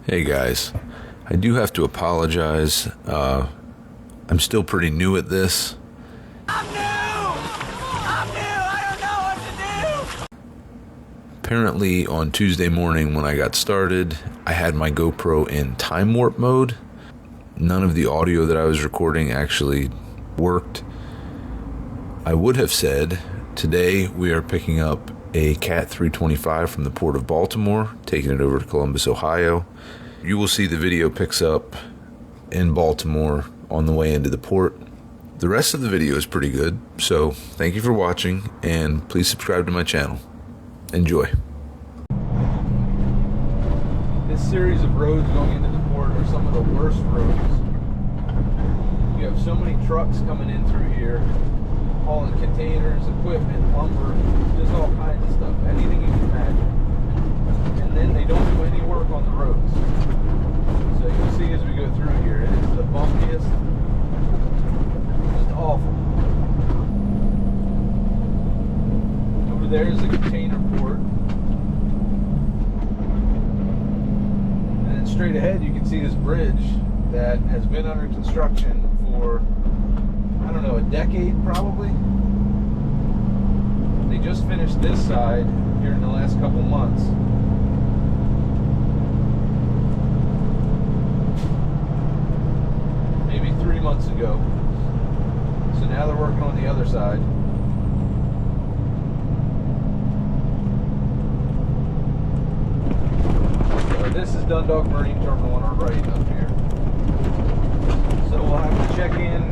Hey guys, I do have to apologize. I'm still pretty new at this. I'm new! I don't know what to do! Apparently on Tuesday morning when I got started, I had my GoPro in time warp mode. None of the audio that I was recording actually worked. I would have said, today we are picking up a Cat 325 from the Port of Baltimore, taking it over to Columbus, Ohio. You will see the video picks up in Baltimore on the way into the port. The rest of the video is pretty good, so thank you for watching, and please subscribe to my channel. Enjoy. This series of roads going into the port are some of the worst roads. You have so many trucks coming in through here, hauling containers, equipment, lumber, just all kinds of stuff, anything you can imagine. And then they don't do any work on the roads. So you'll see as we go through here, it is the bumpiest, just awful. Over there is the container port. And then straight ahead you can see this bridge that has been under construction for, I don't know, a decade probably. They just finished this side here in the last couple months. Maybe 3 months ago. So now they're working on the other side. So this is Dundalk Marine Terminal on our right up here. So we'll have to check in.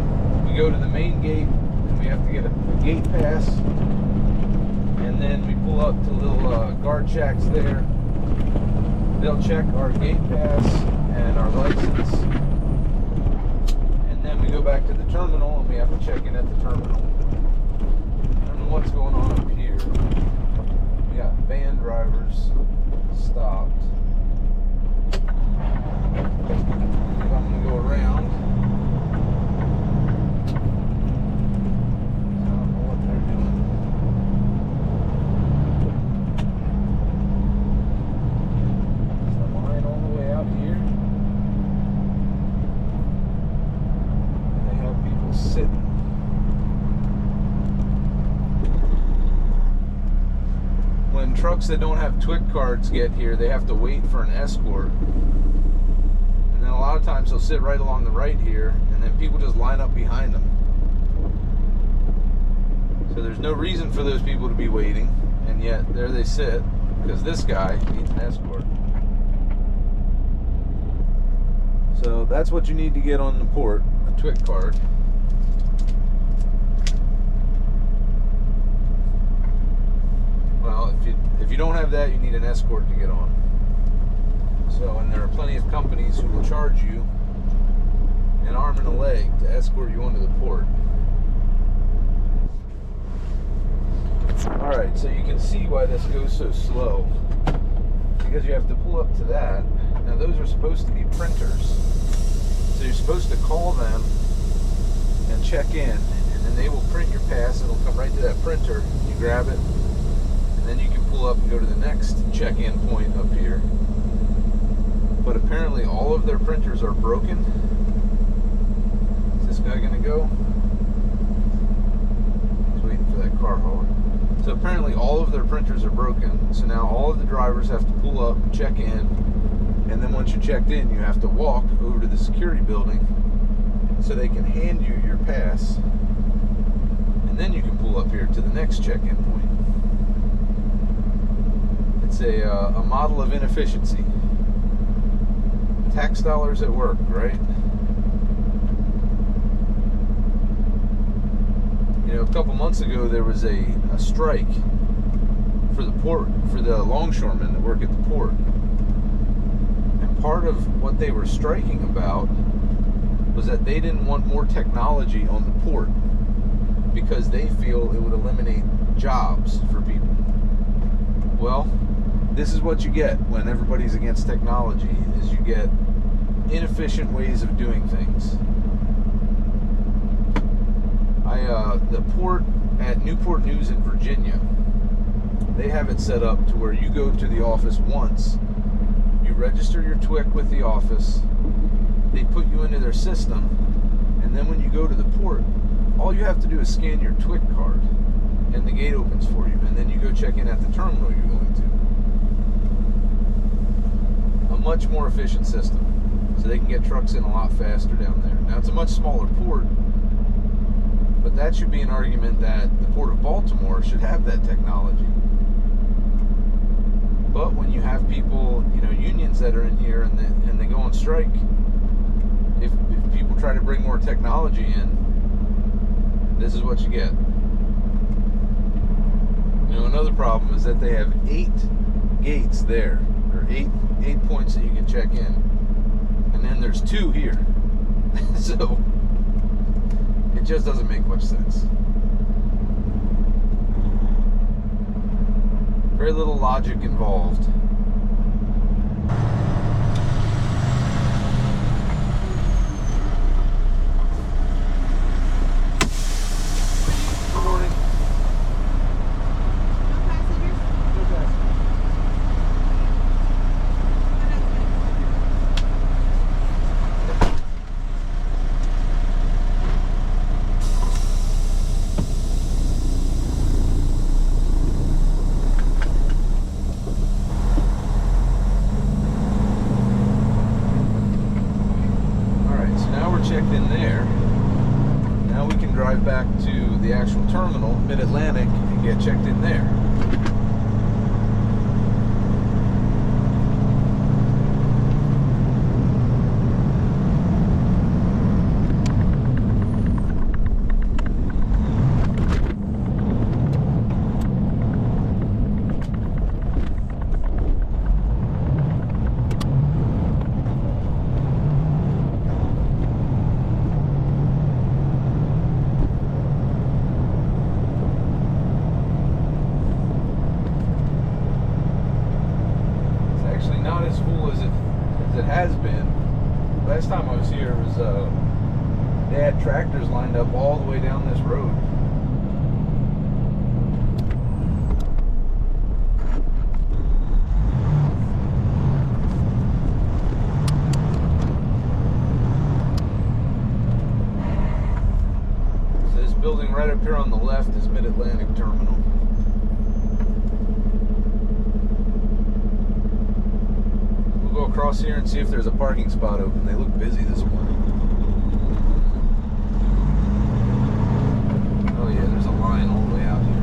We go to the main gate and we have to get a gate pass. And then we pull up to little guard shacks there. They'll check our gate pass and our license. And then we go back to the terminal and we have to check in at the terminal. I don't know what's going on up here. We got van drivers stopped. I'm going to go around. I don't know what they're doing. Is the line all the way out here? They have people sitting. When trucks that don't have TWIC cards get here, they have to wait for an escort. And then a lot of times they'll sit right along the right here, and then people just line up behind them. So there's no reason for those people to be waiting, and yet there they sit, because this guy needs an escort. So that's what you need to get on the port, a TWIC card. Well, if you don't have that, you need an escort to get on. So, and there are plenty of companies who will charge you an arm and a leg to escort you onto the port. Alright, so you can see why this goes so slow. Because you have to pull up to that. Now those are supposed to be printers. So you're supposed to call them and check in. And then they will print your pass. It'll come right to that printer. You grab it. And then you can pull up and go to the next check-in point up here. But apparently all of their printers are broken. Is this guy gonna go? He's waiting for that car hauler. So apparently all of their printers are broken. So now all of the drivers have to pull up, check in, and then once you're checked in, you have to walk over to the security building so they can hand you your pass. And then you can pull up here to the next check-in point. It's a model of inefficiency. Tax dollars at work, right? You know, a couple months ago there was a strike for the port, for the longshoremen that work at the port. And part of what they were striking about was that they didn't want more technology on the port because they feel it would eliminate jobs for people. Well, this is what you get when everybody's against technology, is you get inefficient ways of doing things. The port at Newport News in Virginia, they have it set up to where you go to the office once, you register your TWIC with the office, they put you into their system, and then when you go to the port, all you have to do is scan your TWIC card, and the gate opens for you, and then you go check in at the terminal you're going to. A much more efficient system, so they can get trucks in a lot faster down there. Now, it's a much smaller port, but that should be an argument that the Port of Baltimore should have that technology. But when you have people, unions that are in here and they go on strike, if people try to bring more technology in, this is what you get. Another problem is that they have 8 gates there, or eight points that you can check in, and then there's 2 here. So it just doesn't make much sense. Very little logic involved. Checked in there. Now we can drive back to the actual terminal, Mid-Atlantic, and get checked in there. Not as full as it has been. Last time I was here, it was they had tractors lined up all the way down this road. So this building right up here on the left is Mid-Atlantic Terminal. Go across here and see if there's a parking spot open. They look busy this morning. Oh yeah, there's a line all the way out here.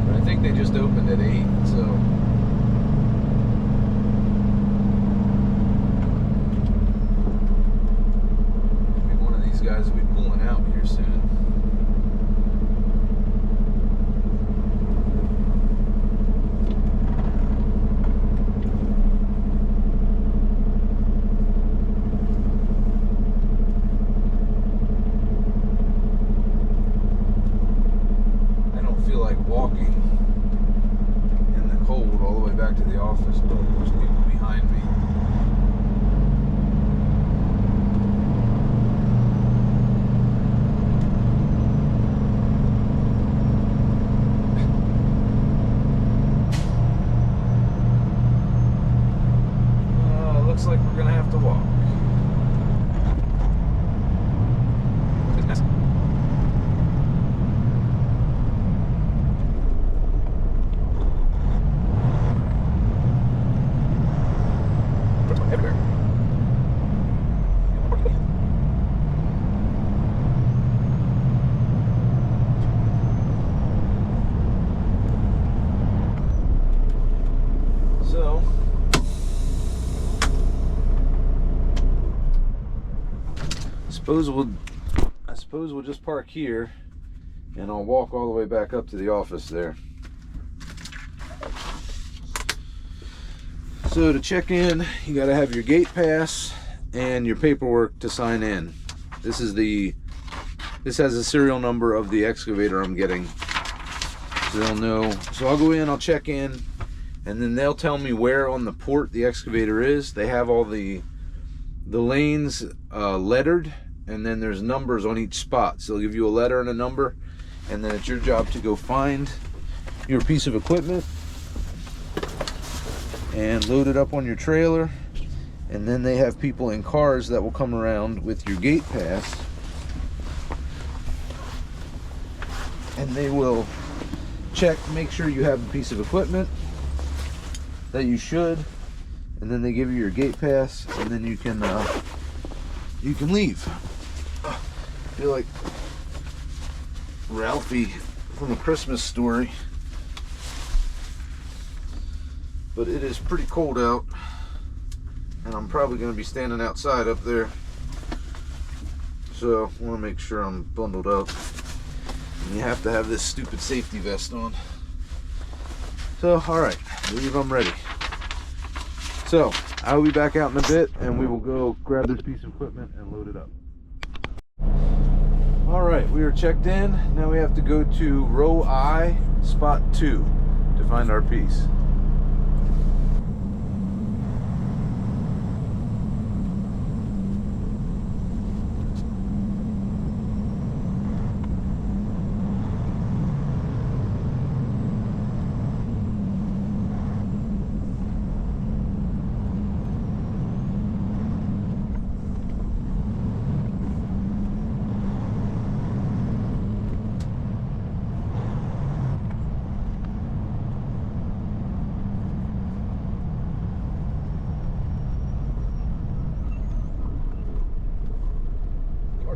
But I think they just opened at 8, so guys will be pulling out here soon. I don't feel like walking in the cold all the way back to the office, but there's people behind me. Looks like we're gonna have to walk. Everywhere. So I suppose we'll just park here, and I'll walk all the way back up to the office there. So to check in, you got to have your gate pass and your paperwork to sign in. This has the serial number of the excavator I'm getting, so they'll know. So I'll go in, I'll check in, and then they'll tell me where on the port the excavator is. They have all the lanes lettered, and then there's numbers on each spot. So they'll give you a letter and a number, and then it's your job to go find your piece of equipment and load it up on your trailer. And then they have people in cars that will come around with your gate pass, and they will check, make sure you have the piece of equipment that you should, and then they give you your gate pass, and then you can leave. I feel like Ralphie from A Christmas Story, but it is pretty cold out, and I'm probably going to be standing outside up there, so I want to make sure I'm bundled up. And you have to have this stupid safety vest on. So, alright, I believe I'm ready. So, I will be back out in a bit, and we will go grab this piece of equipment and load it up. Alright, we are checked in. Now we have to go to row I, spot 2, to find our piece.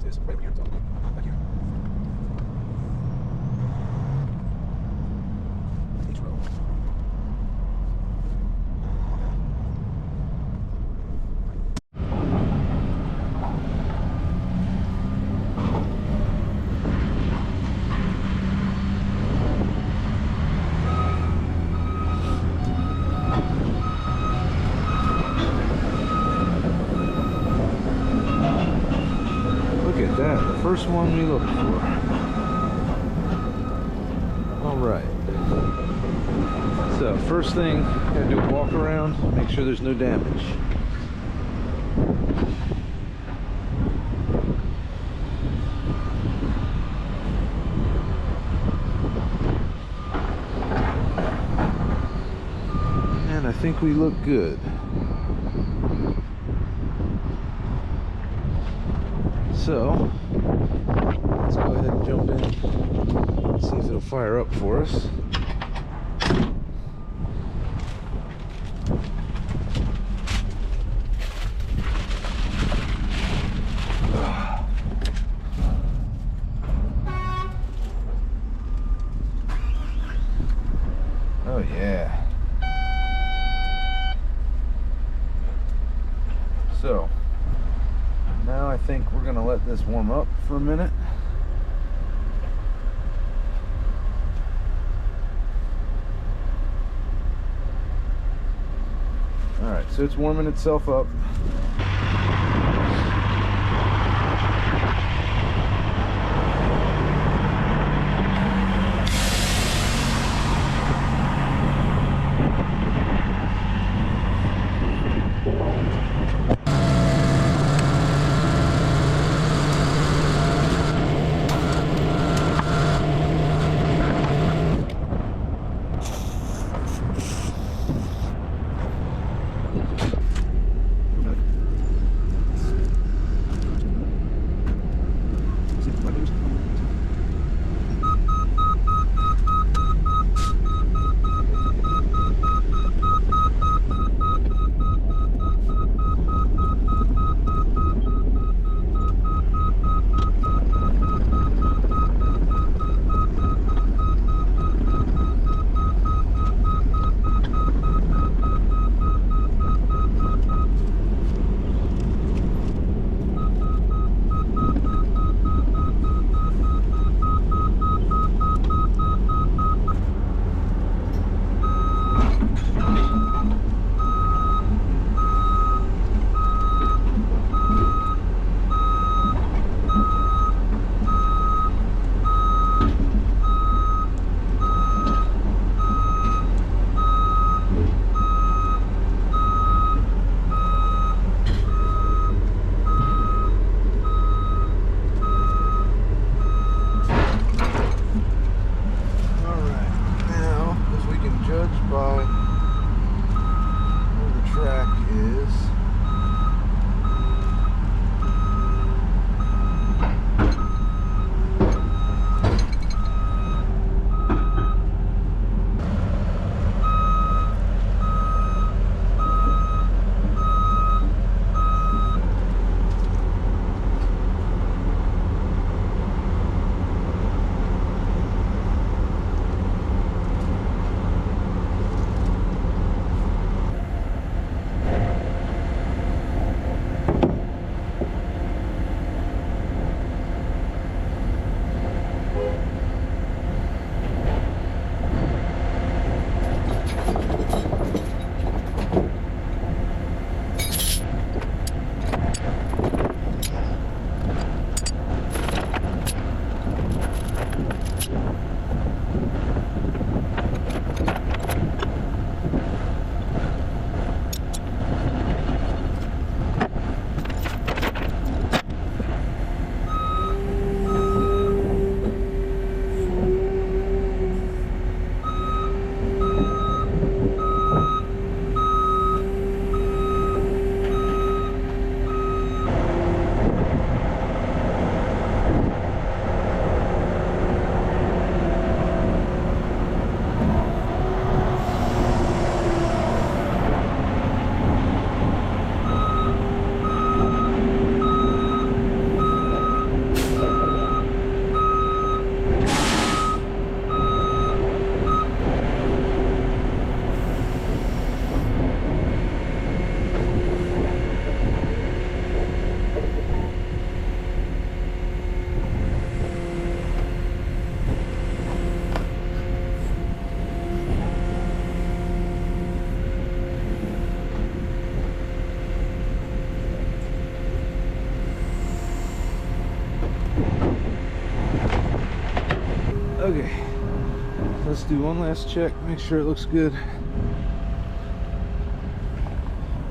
Is right here, back here. Each row. That, the first one we looked for. Alright. So, first thing, gotta do a walk around, make sure there's no damage. And I think we look good. So, let's go ahead and jump in and see if it'll fire up for us. Oh yeah. So, now I think we're going to let this warm up for a minute. Alright, so it's warming itself up. Okay, let's do one last check, make sure it looks good.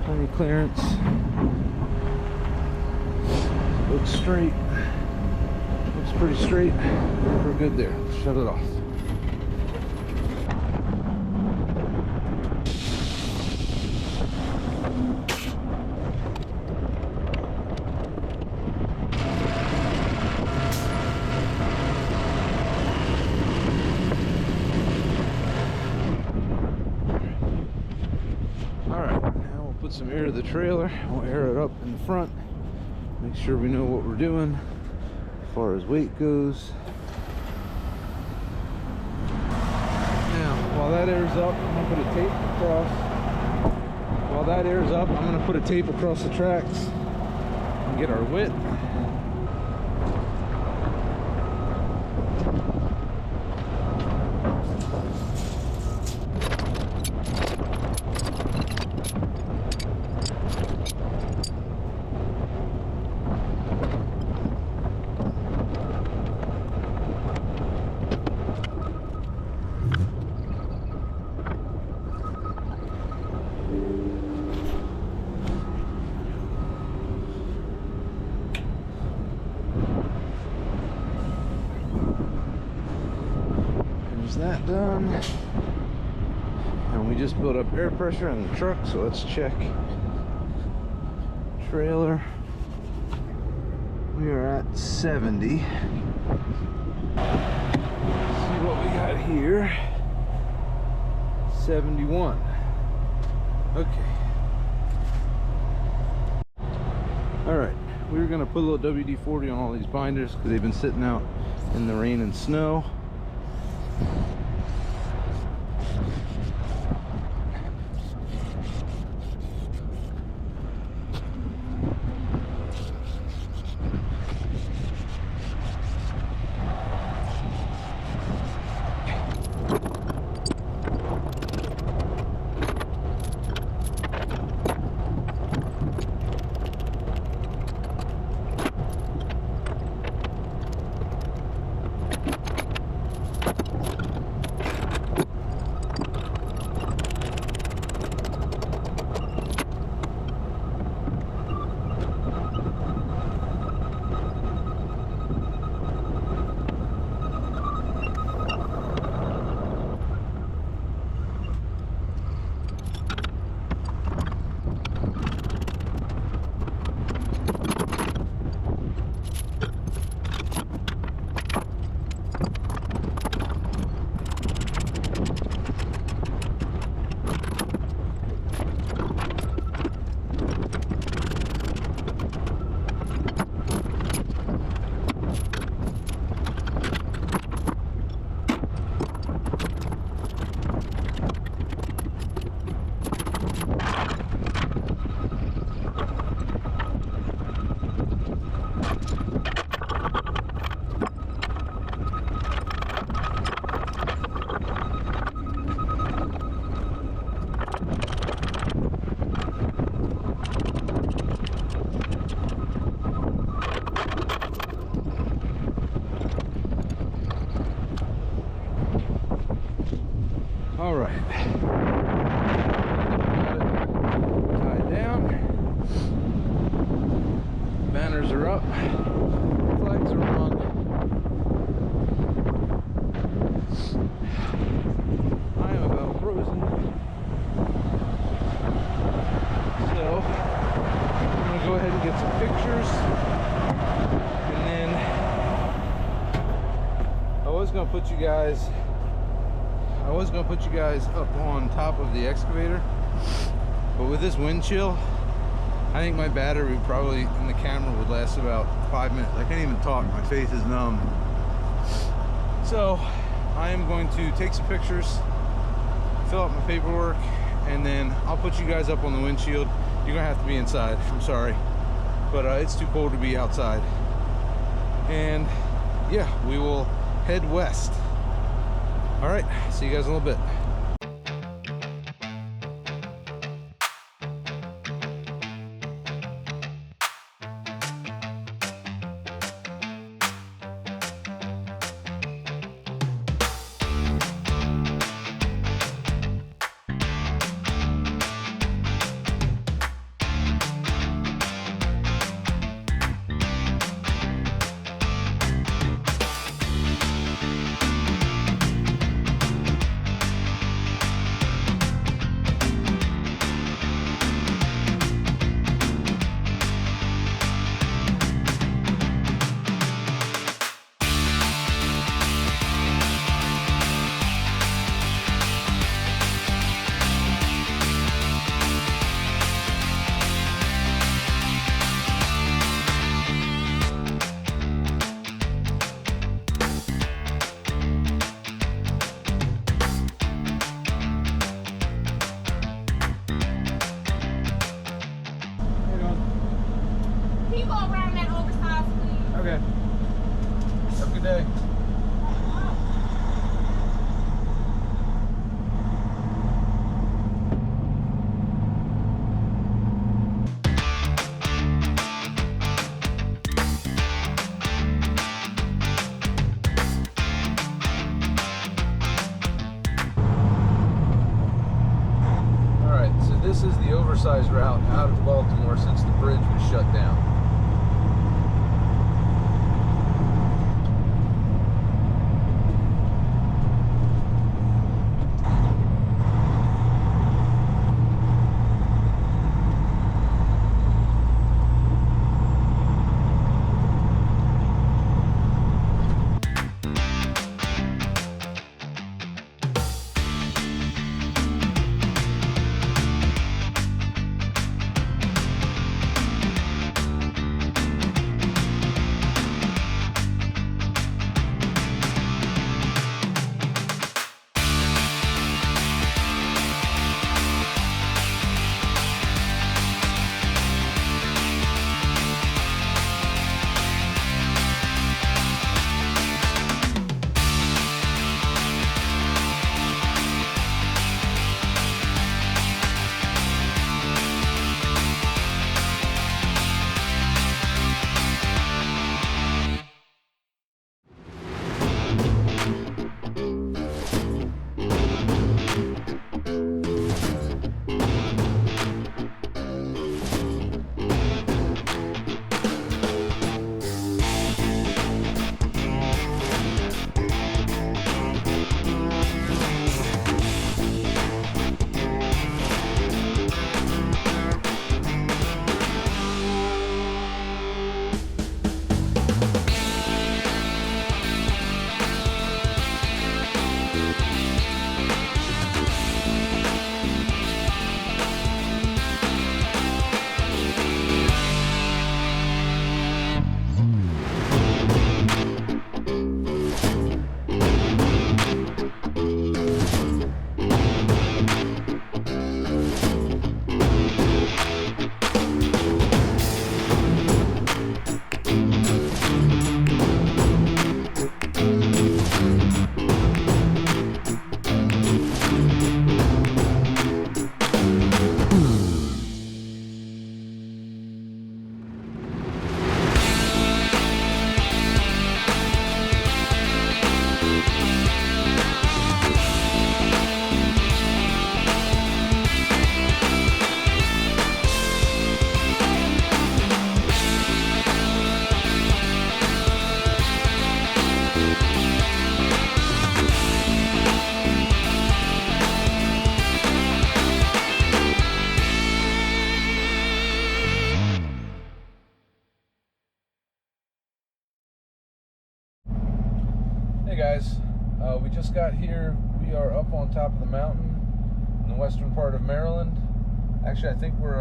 Plenty of clearance. Looks straight. Looks pretty straight. We're good there. Shut it off. Put some air to the trailer. We'll air it up in the front. Make sure we know what we're doing as far as weight goes. Now, while that airs up, I'm gonna put a tape across. While that airs up, I'm gonna put a tape across the tracks and get our width. That done, and we just built up air pressure in the truck, so let's check trailer. We are at 70. Let's see what we got here. 71. Okay. All right, we're gonna put a little WD-40 on all these binders because they've been sitting out in the rain and snow. All right, tied down, banners are up, flags are on. I am about frozen, so I'm gonna go ahead and get some pictures, and then I was gonna put you guys up on top of the excavator, but with this wind chill, I think my battery probably in the camera would last about 5 minutes. I can't even talk, my face is numb. So I am going to take some pictures, fill out my paperwork, and then I'll put you guys up on the windshield. You're gonna have to be inside, I'm sorry, but it's too cold to be outside. And yeah, we will head west. All right, see you guys in a little bit. day. This is the oversized route out of Baltimore since the bridge was shut down. Hey guys, we just got here. We are up on top of the mountain in the western part of Maryland. Actually, I think we're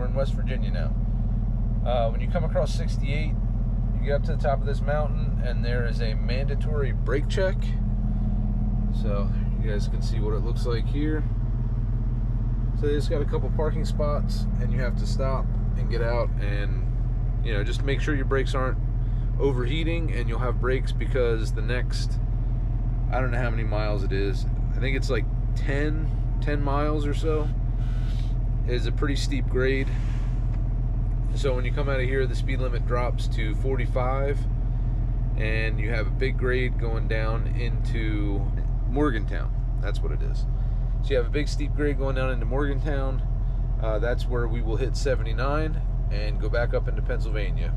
in West Virginia now. When you come across 68, you get up to the top of this mountain and there is a mandatory brake check. So you guys can see what it looks like here. So they just got a couple parking spots and you have to stop and get out and, you know, just make sure your brakes aren't overheating, and you'll have brakes because the next, I don't know how many miles it is, I think it's like 10 miles or so, is a pretty steep grade. So when you come out of here, the speed limit drops to 45 and you have a big grade going down into Morgantown. That's what it is. So you have a big steep grade going down into Morgantown. That's where we will hit 79 and go back up into Pennsylvania.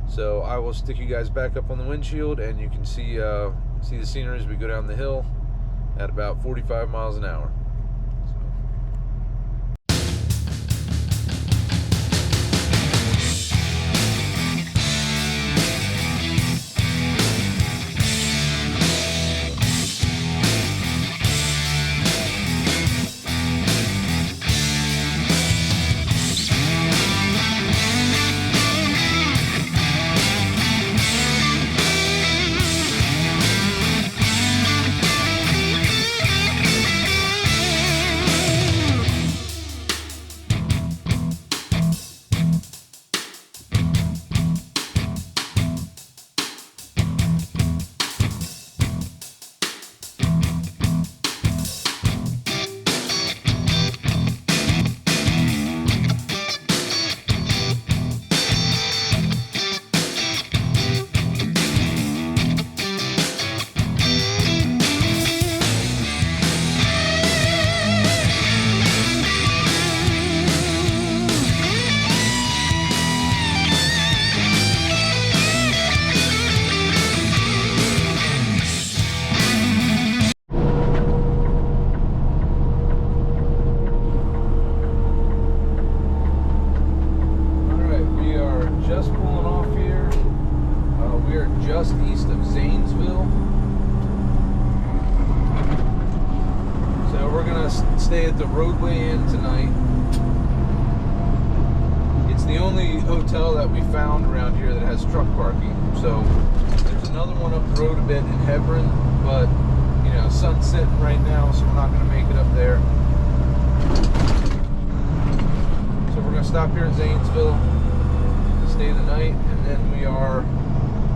So I will stick you guys back up on the windshield and you can see the scenery as we go down the hill at about 45 miles an hour. southeast of Zanesville. So we're gonna stay at the Roadway Inn tonight. It's the only hotel that we found around here that has truck parking. So there's another one up the road a bit in Hebron, but you know, sun's setting right now, so we're not gonna make it up there. So we're gonna stop here in Zanesville, stay the night, and then we are,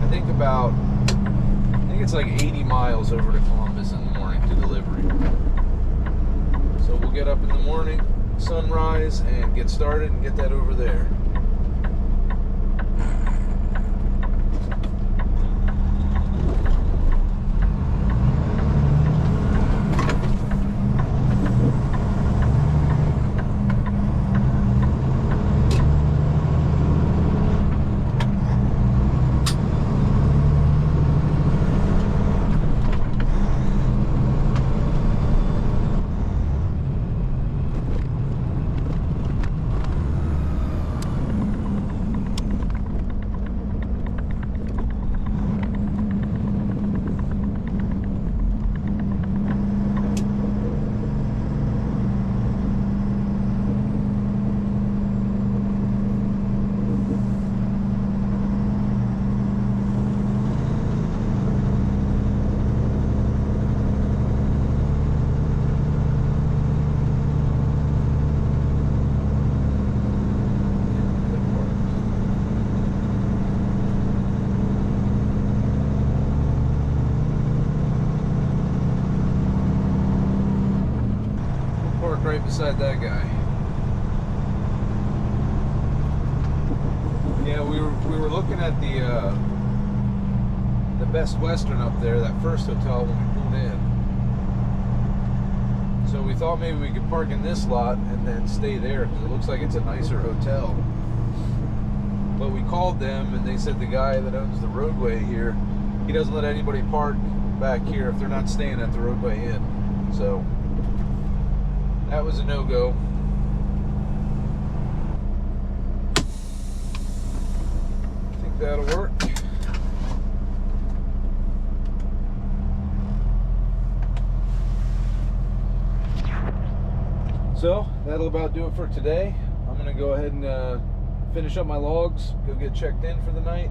I think it's like 80 miles over to Columbus in the morning to delivery. So we'll get up in the morning, sunrise, and get started and get that over there. Right beside that guy. Yeah, we were looking at the Best Western up there, that first hotel when we pulled in. So we thought maybe we could park in this lot and then stay there because it looks like it's a nicer hotel. But we called them and they said the guy that owns the Roadway here, he doesn't let anybody park back here if they're not staying at the Roadway Inn. So that was a no-go. I think that'll work. So that'll about do it for today. I'm gonna go ahead and finish up my logs, go get checked in for the night,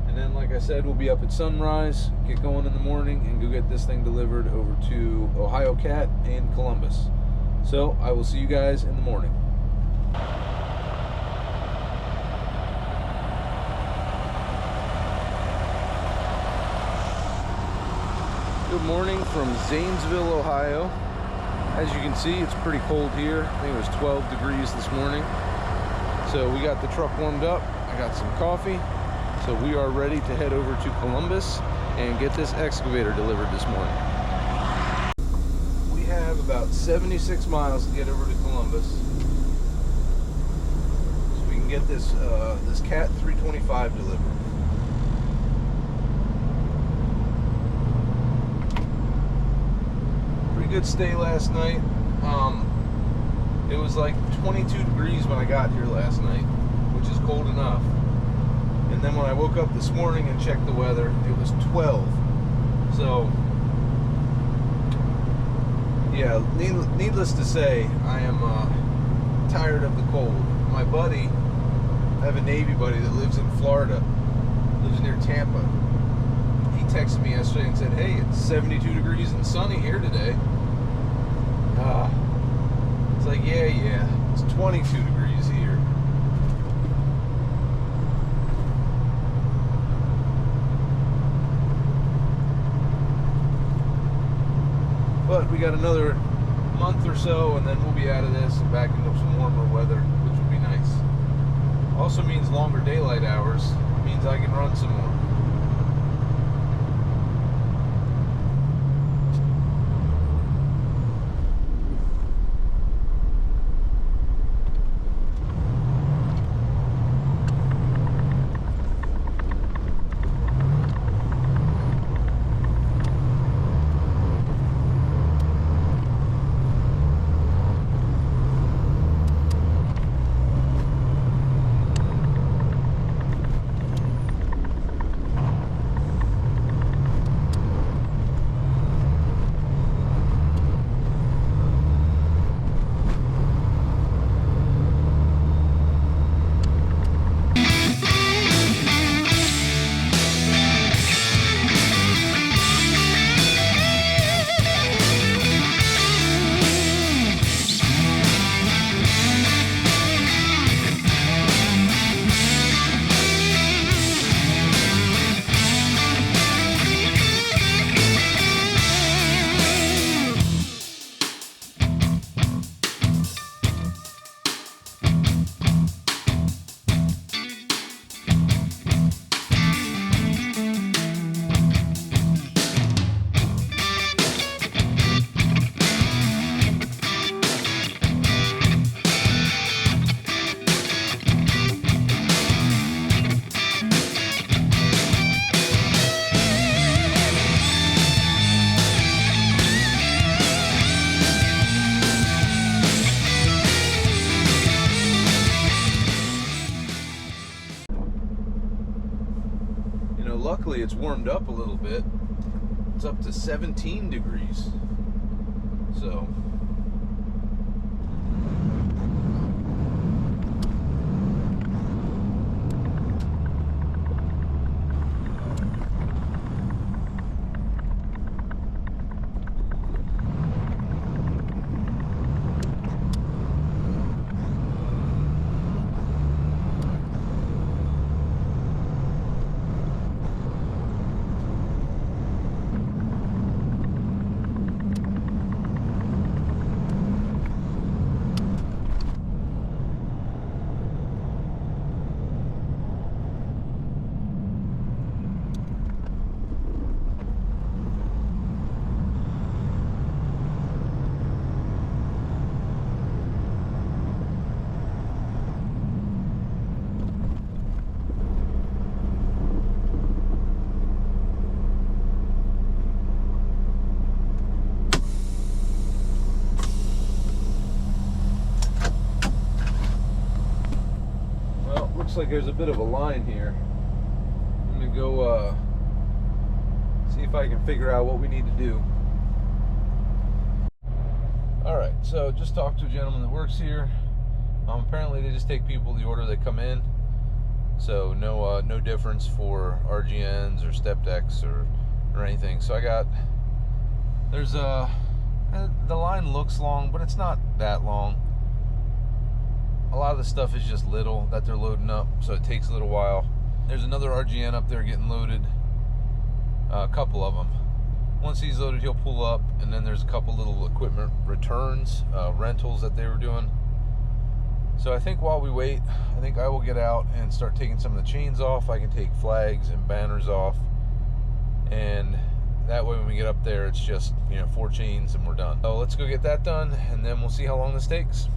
and then like I said, we'll be up at sunrise, get going in the morning, and go get this thing delivered over to Ohio Cat in Columbus. So I will see you guys in the morning. Good morning from Zanesville, Ohio. As you can see, it's pretty cold here. I think it was 12 degrees this morning. So we got the truck warmed up. I got some coffee. So we are ready to head over to Columbus and get this excavator delivered this morning. About 76 miles to get over to Columbus, so we can get this this Cat 325 delivered. Pretty good stay last night. It was like 22 degrees when I got here last night, which is cold enough. And then when I woke up this morning and checked the weather, it was 12. So yeah, needless to say, I am tired of the cold. My buddy, I have a Navy buddy that lives in Florida, lives near Tampa. He texted me yesterday and said, hey, it's 72 degrees and sunny here today. It's like, yeah, it's 22 degrees here. But we got another month or so and then we'll be out of this and back into some warmer weather, which would be nice. Also means longer daylight hours, means I can run some more. luckily it's warmed up a little bit. It's up to 17 degrees. So like there's a bit of a line here. I'm gonna go see if I can figure out what we need to do. Alright, so just talked to a gentleman that works here. Apparently they just take people the order they come in. So no difference for RGNs or step decks or anything. So I got, there's the line looks long, but it's not that long. A lot of the stuff is just little that they're loading up, so it takes a little while. There's another RGN up there getting loaded, a couple of them. Once he's loaded, he'll pull up, and then there's a couple little equipment returns, rentals that they were doing. So I think while we wait, I think I will get out and start taking some of the chains off. I can take flags and banners off, and that way when we get up there, it's just, you know, 4 chains and we're done. So let's go get that done, and then we'll see how long this takes.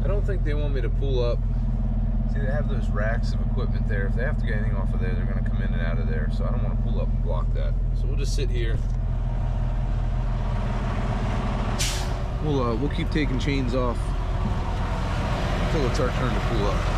I think they want me to pull up. See, they have those racks of equipment there. If they have to get anything off of there, they're going to come in and out of there. So I don't want to pull up and block that. So we'll just sit here. We'll keep taking chains off until it's our turn to pull up.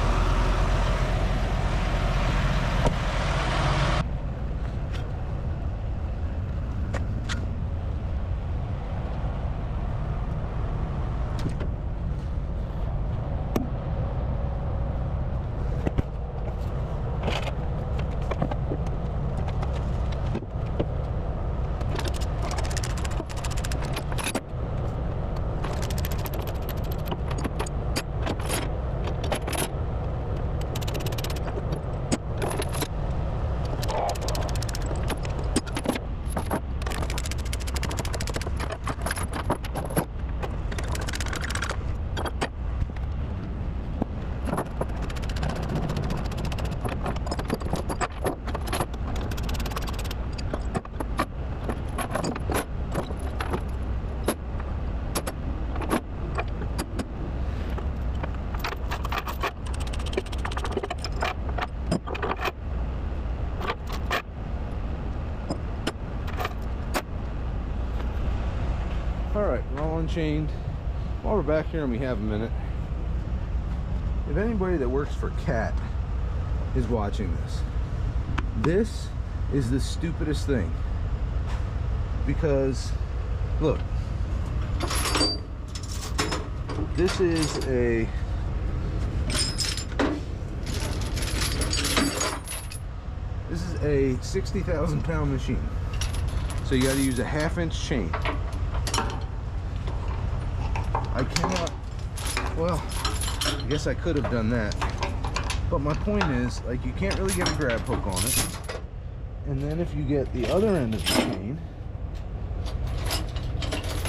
Alright, we're all unchained. While we're back here and we have a minute, if anybody that works for CAT is watching this, this is the stupidest thing. Because, look, this is a a 60,000 pound machine. So you got to use a 1/2 inch chain. I cannot, well, I guess I could have done that. But my point is, like, you can't really get a grab hook on it. And then if you get the other end of the chain,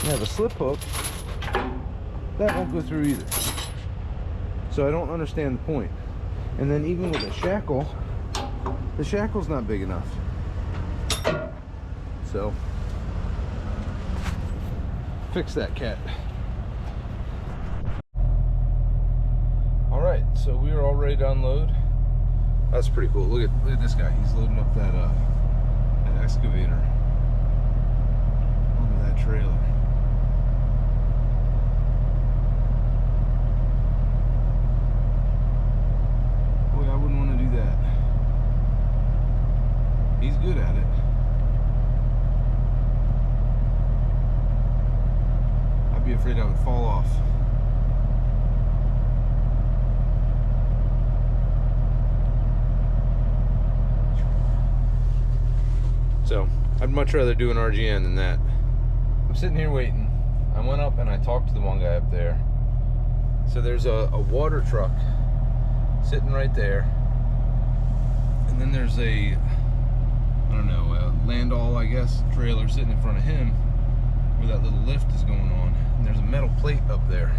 you have a slip hook, that won't go through either. So I don't understand the point. And then even with a shackle, the shackle's not big enough. So, fix that cat. All right, so we are all ready to unload. That's pretty cool. Look at this guy. He's loading up that excavator onto that trailer. Boy, I wouldn't want to do that. He's good at it. I'd be afraid I would fall off. So, I'd much rather do an RGN than that. I'm sitting here waiting. I went up and I talked to the one guy up there. So there's a water truck sitting right there. And then there's a, I don't know, a landall, I guess, trailer sitting in front of him where that little lift is going on. And there's a metal plate up there.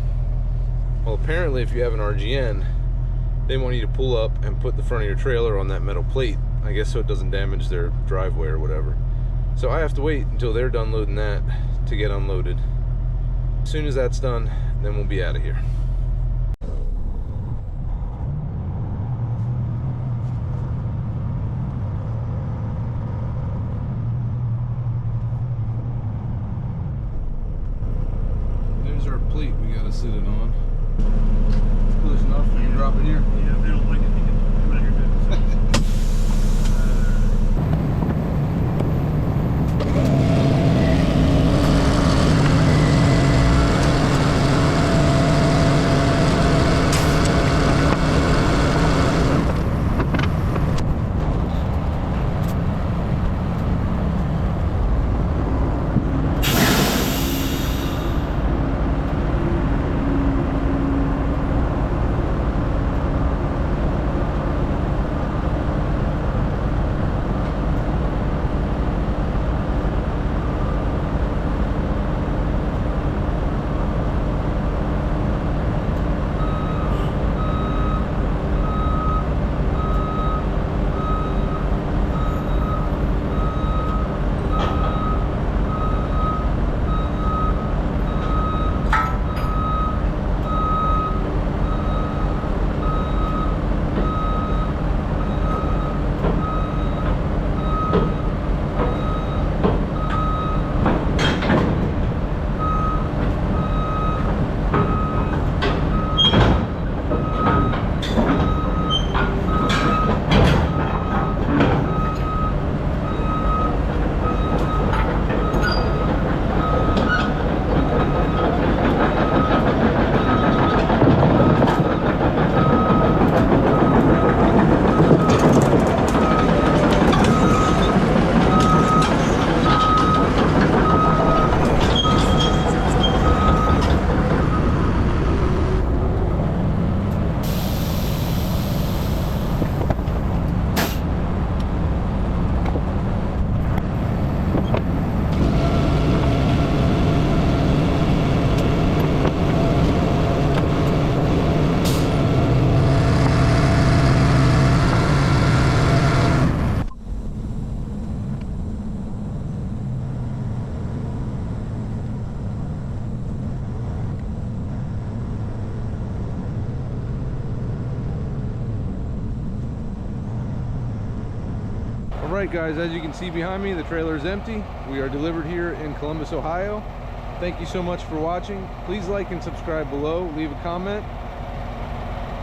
Well, apparently if you have an RGN, they want you to pull up and put the front of your trailer on that metal plate, I guess, so it doesn't damage their driveway or whatever. So I have to wait until they're done loading that to get unloaded. As soon as that's done, then we'll be out of here. There's our plate we gotta sit it on. Close enough, you can drop it here. Yeah, if they don't like it, they can come out here and do it. Alright guys, as you can see behind me, the trailer is empty. We are delivered here in Columbus, Ohio. Thank you so much for watching. Please like and subscribe below. Leave a comment.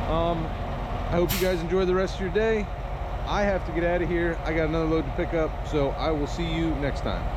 I hope you guys enjoy the rest of your day. I have to get out of here. I got another load to pick up, so I will see you next time.